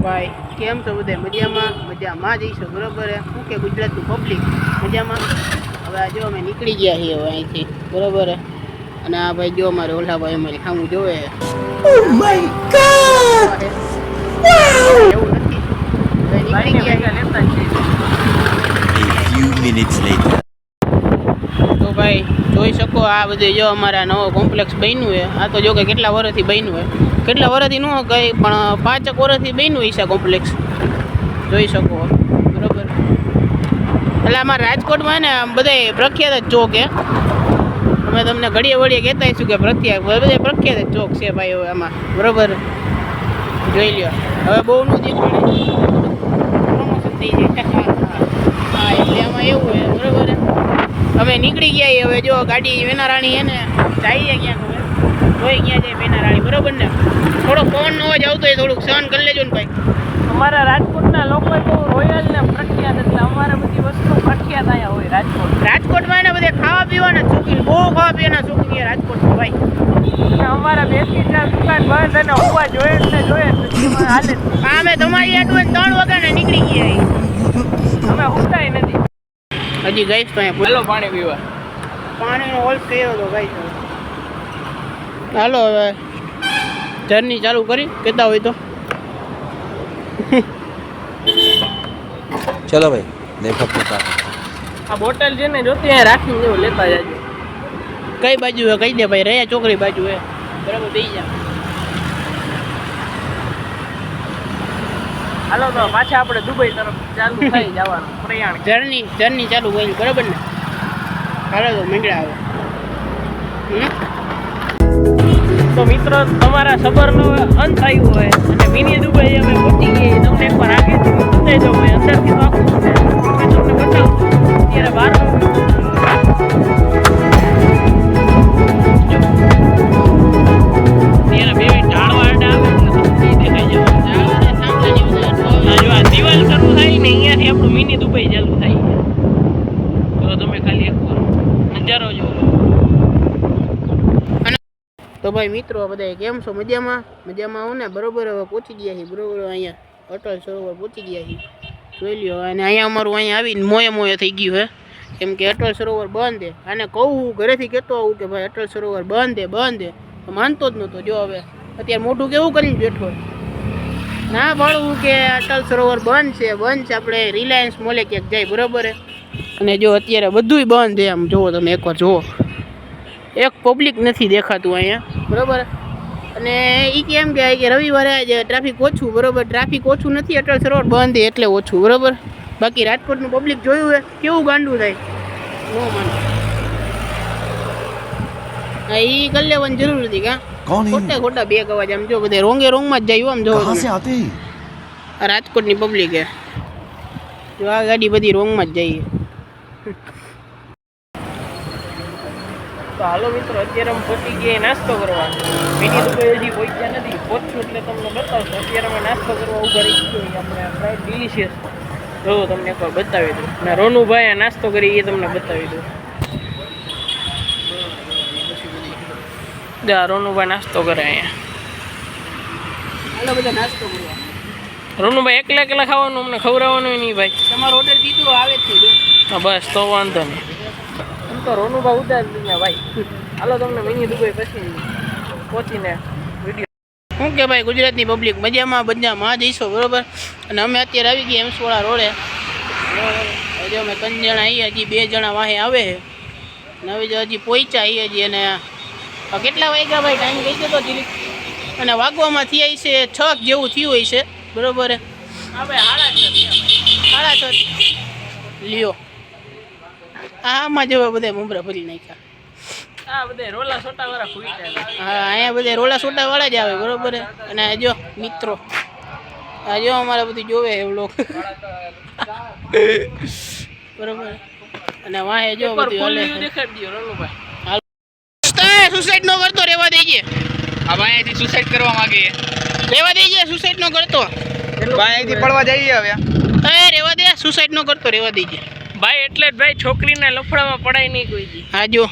ભાઈ કેમ છો બધા? મજામાં જઈશું બરોબર. શું કે ગુજરાતનું પબ્લિક મજામાં? હવે આ જો અમે નીકળી ગયા છીએ હવે અહીંથી બરોબર. અને આ ભાઈ જો અમારે ઓલા ભાઈ અમારી સામું જોવે. ઓ માય ગોડ, એવું નથી. હવે નીકળી ગયા. તો ભાઈ જોઈ શકો આ બધું જો અમારા નવો કોમ્પ્લેક્સ બન્યું છે. આ તો જો કે કેટલા વર્ષથી બન્યું છે, કેટલા વર્ષથી ન કંઈ પણ 5 વર્ષથી બન્યું છે આ કોમ્પ્લેક્સ. જોઈ શકો બરાબર. એટલે અમારા રાજકોટમાં ને બધા પ્રખ્યાત જ ચોક છે. અમે તમને ઘડીએ વળીએ કહેતા હશું કે બધા પ્રખ્યાત જ ચોક છે ભાઈ હવે આમાં બરાબર. જોઈ લ્યો હવે બહુ નું દેખાડે પ્રમોશન થઈ જાય. હા એટલે આમાં એવું છે બરાબર. અમે નીકળી ગયા હવે જો ગાડી વેનારાણી છે ને જઈએ ક્યાંક હવે જોઈ ક્યાં જાય વેનારાણી બરોબર ને. થોડો પવન અવાજ આવતો હોય થોડુંક સહન કરી લેજો ને ભાઈ. અમારા રાજકોટના લોકો તો રોયલ ને પ્રખ્યાત એટલે અમારે બધી વસ્તુ પ્રખ્યાત અહીંયા હોય રાજકોટમાં ને બધે ખાવા પીવાના શોખીન, બહુ ખાવા પીવાના શોખીન રાજકોટમાં ભાઈ. અને અમારા 2-3 દુકાન બંધ અને હોવા જોઈએ એટલે જોઈએ હાલે. અમે તમારી આટલું 3 વાગ્યાને નીકળી ગયા અમે ઉઠાય નથી હજી ગઈશ તો હાલો પાણી પીવા. પાણીનો હોલ્સ કર્યો હતો ભાઈ. હાલો હવે જર્ની ચાલુ કરી કહેતા હોય તો. ચલો ભાઈ દેખો આ બોટલ છે ને જોતી અહીંયા રાખીને જેવું લેતા જાજો. કઈ બાજુ હે કહી દે ભાઈ. રહ્યા ચોકડી બાજુ હે બરાબર. દઈ જા. હાલો તો પાછા આપણે દુબઈ તરફ ચાલુ થઈ જવાનું પ્રયાણ. જર્ની ચાલુ કરી બરાબર ને. હાલો તો મંડળા આવે. તો મિત્રો તમારા સફરનો અંત આવ્યો હોય અને મિની દુબઈ અમે પહોંચી ગઈ. તમને એકવાર આગળથી બતાવી દઉં ભાઈ. અંદરથી તો આખું છે મેં તમને બતાવું. અત્યારે બહાર બે ઢાળવા આડા આવે એટલે તમને દેખાઈ જાય. આ દિવાલ શરૂ થાય ને અહીંયાથી આપણું મિની દુબઈ ચાલુ થાય. તો તમે ખાલી એકવાર નજારો જોવો. તો ભાઈ મિત્રો બધા કેમ છો? મજામાં આવો ને બરોબર. હવે પહોંચી ગયા છીએ બરોબર. અહીંયા અટલ સરોવર પહોંચી ગયા છીએ. જોઈ લ્યો. અને અહીંયા અમારું અહીંયા આવીને મોયે થઈ ગયું હે. કેમ કે અટલ સરોવર બંધ છે. આને કહું ઘરેથી કહેતો આવું કે ભાઈ અટલ સરોવર બંધ છે તો માનતો જ નહોતો. જો હવે અત્યારે મોઢું કેવું કરીને બેઠો ના ભાળવું કે અટલ સરોવર બંધ છે. આપણે રિલાયન્સ મોલે ક્યાંક જાય બરાબર. અને જો અત્યારે બધુંય બંધ છે. આમ જુઓ તમે એકવાર જુઓ, એક પબ્લિક નથી દેખાતું અહીંયા બરાબર. અને એ કેમ કે રવિવારે આજે ટ્રાફિક ઓછું બરાબર. ટ્રાફિક ઓછું નથી, અટલ સરોવર બંધ એટલે ઓછું બરાબર. બાકી રાજકોટનું પબ્લિક જોયું હોય કેવું ગાંડું થાય નો માનો. હા એ કરી લેવાની જરૂર હતી કા ખોટા બે અવાજ. આમ જો બધે રોંગમાં જ જાય. આમ જો આ રાજકોટની પબ્લિક હે જો આ ગાડી બધી રોંગમાં જ જાય. તો હાલો મિત્રો અત્યારે અમે પહોંચી ગયા નાસ્તો કરવા. મિની દુબઈ હજી પહોંચ્યા નથી. પહોંચશું એટલે તમને બતાવશું. અત્યારે અમે નાસ્તો કરવા ઊભા રહી ગયો. આપણે ફ્રાઈડ ડિલિશિયસ જો તમને એકવાર બતાવી દઉં. અને રોનુભાઈ આ નાસ્તો કરી એ તમને બતાવી દઉં. રોનુભાઈ નાસ્તો કરે અહીંયા. હાલો બધા નાસ્તો કરવા. રોનુભાઈ એકલા ખાવાનું અમને ખવડાવવાનું નહીં ભાઈ. તમારો ઓર્ડર દીધો આવે જ છે. હા બસ તો વાંધો નહીં. એમ તો રોનુભાઈ ઉદાર ને ભાઈ. હાલો તમને મિની દુબઈ પછી પહોંચીને વિડીયો. શું કે ભાઈ ગુજરાતની પબ્લિક મજામાં જઈશો બરોબર. અને અમે અત્યારે આવી ગયા એમ્સવાળા રોડે બરોબર. હજી અમે 3 જણા આવીએ, હજી 2 જણા વાહે આવે છે. અને હવે હજી પહોંચ્યા આવીએ હજી. અને કેટલા વાગ્યા ભાઈ ટાઈમ કહી દેતો જીરીક. અને વાગવામાં થયા છે 6 જેવું થયું હોય છે બરોબર. હા ભાઈ 6:30 લ્યો. આમાં જેવા બધા મુંબરા ભરી નાખ્યા. હા બધા રોલા સોટા વાળા ફૂટ્યા. હા અહીંયા બધા રોલા સોટા વાળા જ આવે બરોબર. અને જો મિત્રો આ જો અમારે બધું જોવે એવું લોકો બરોબર. અને વાહે જો બધું દેખાડી દો રોનુભાઈ. સુસાઇડ નો કરતો રેવા દેજે. આ ભાઈ અહીંથી સુસાઇડ કરવા માંગે રેવા દેજે. સુસાઇડ નો કરતો ભાઈ અહીંથી પડવા જઈએ હવે. રેવા દે. સુસાઇડ નો કરતો રેવા દેજે ભાઈ. એટલે જ ભાઈ છોકરીને લફડામાં પડાય નહીં કોઈ દી. હા જો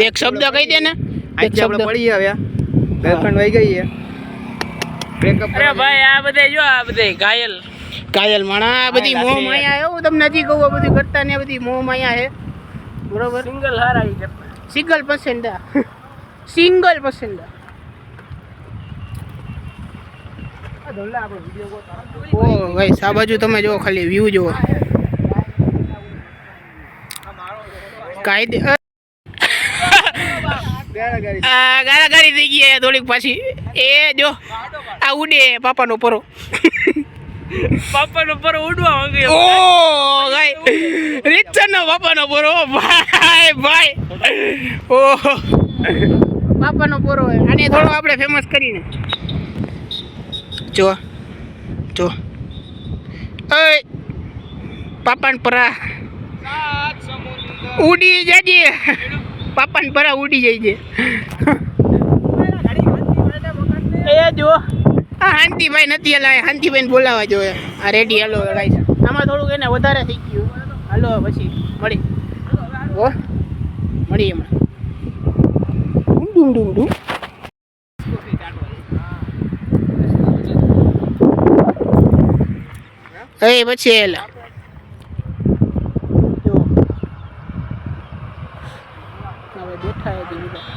એક શબ્દ કહી દે ને. અહીંથી આપણે પડી આવ્યા. ગર્લફ્રેન્ડ વહી ગઈ છે. બ્રેકઅપ અરે ભાઈ આ બધે જો આ બધે ઘાયલ કાયલ માણા આ બધી મોહ માયા હે. હું તમને હજી કહું આ બધું કરતા ને આ બધી મોહ માયા હે બરોબર. સિંગલ હારા ઈ કરતા સિંગલ પસંદા સિંગલ પસંદા. ઓ ભાઈ આ બાજુ તમે જો ખાલી વ્યૂ જુઓ કાયદે ગારાગારી થઈ ગઈ થોડીક પાછી. એ જો આ ઉડે પાપાનો પરો. પાપાનો પર ઉડવા માંગે ઓ ભાઈ રીતસરનો પાપાનો પરો ભાઈ ભાઈ. ઓ પાપાનો પરો આને થોડો આપણે ફેમસ કરીને જો જો ઓય પાપાન પરા ઉડી જાજે. પાપાન પરા ઉડી જાય છે. એ જો આ હાંતીભાઈ નથી હલા હાંતીભાઈને બોલાવા જોઈએ. આ રેડી હાલો ગાઈસ. આમાં થોડુંક એને વધારે થઈ ગયું. હાલો પછી મળી હો મળી એમાં ડુમ ડુમ ડુમ. એ પછી એલા જો હવે બેઠા હતી બધા.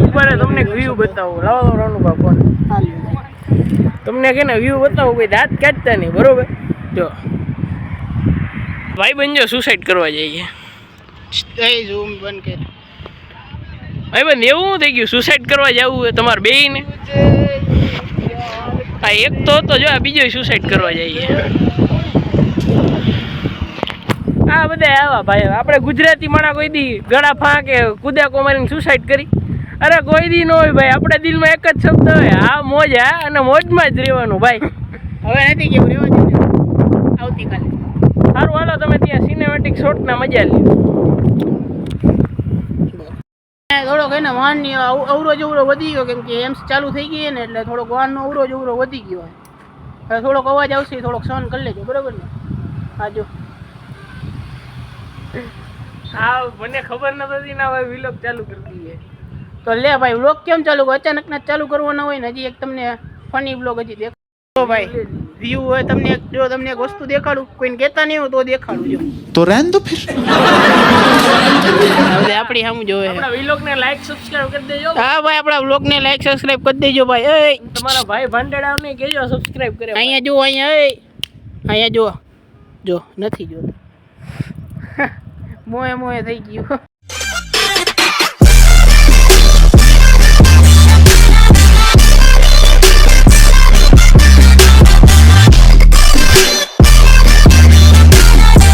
ઉપર તમને વ્યૂ બતાવો. લાવો રાનુભા ફોન તમને કે ને વ્યૂ બતાવો. કોઈ દાંત કાઢતા નહીં બરોબર. જો ભાઈ બંધ જો સુસાઇડ કરવા જઈએ. એ ઝૂમ બંધ કર. ભાઈ બંધ એવું થઈ ગયું સુસાઇડ કરવા જવું હોય તમારે બેયને. આ એક તો હતો જો આ બીજો સુસાઇડ કરવા જઈએ. આ બધા આવા ભાઈ આપણે ગુજરાતી માણા કોઈ દી ગળા ફાંકે કુદાકો મારીને સુસાઇડ કરી. અરે કોઈ દી ન હોય ભાઈ. આપણે દિલમાં એક જ શબ્દ હોય આ મોજ. હા અને મોજમાં જ રહેવાનું ભાઈ. હવે નથી કેવું રેવા દે આવતીકાલે. સારું હાલો તમે ત્યાં સિનેમેટિક શોટના મજા લ્યો. થોડોક એને વાહનની અવરોજ વધી ગયો કેમ કે એમ્સ ચાલુ થઈ ગઈ ને એટલે થોડોક વાહનનો અવરોજ વધી ગયો. હવે થોડોક અવાજ આવશે થોડોક સહન કરી લેજો બરાબર ને. હા જો હા મને ખબર નથી ના ભાઈ વિલોગ ચાલુ કરી દઈએ તો લે ભાઈ વ્લોગ કેમ ચાલુ અચાનક ના ચાલુ કરવાના હોય ને. હજી એક તમને ફની વ્લોગ હજી દેખાડો ભાઈ વ્યૂ હોય તમને જો તમને એક વસ્તુ દેખાડું કોઈને કહેતા નહીં હોય તો દેખાડું જો तो रहने दो फिर હવે આપણી સામું જોવે આપણા વિલોગને લાઈક સબસ્ક્રાઇબ કરી દેજો. હા ભાઈ આપણા વ્લોગને લાઈક સબસ્ક્રાઇબ કરી દેજો ભાઈ. એ તમારા ભાઈ ભાંડેડાઓને કહેજો સબસ્ક્રાઇબ કરે. અહીંયા જો અહીંયા જો જો નથી જોતા મોએ મોએ થઈ ગયું.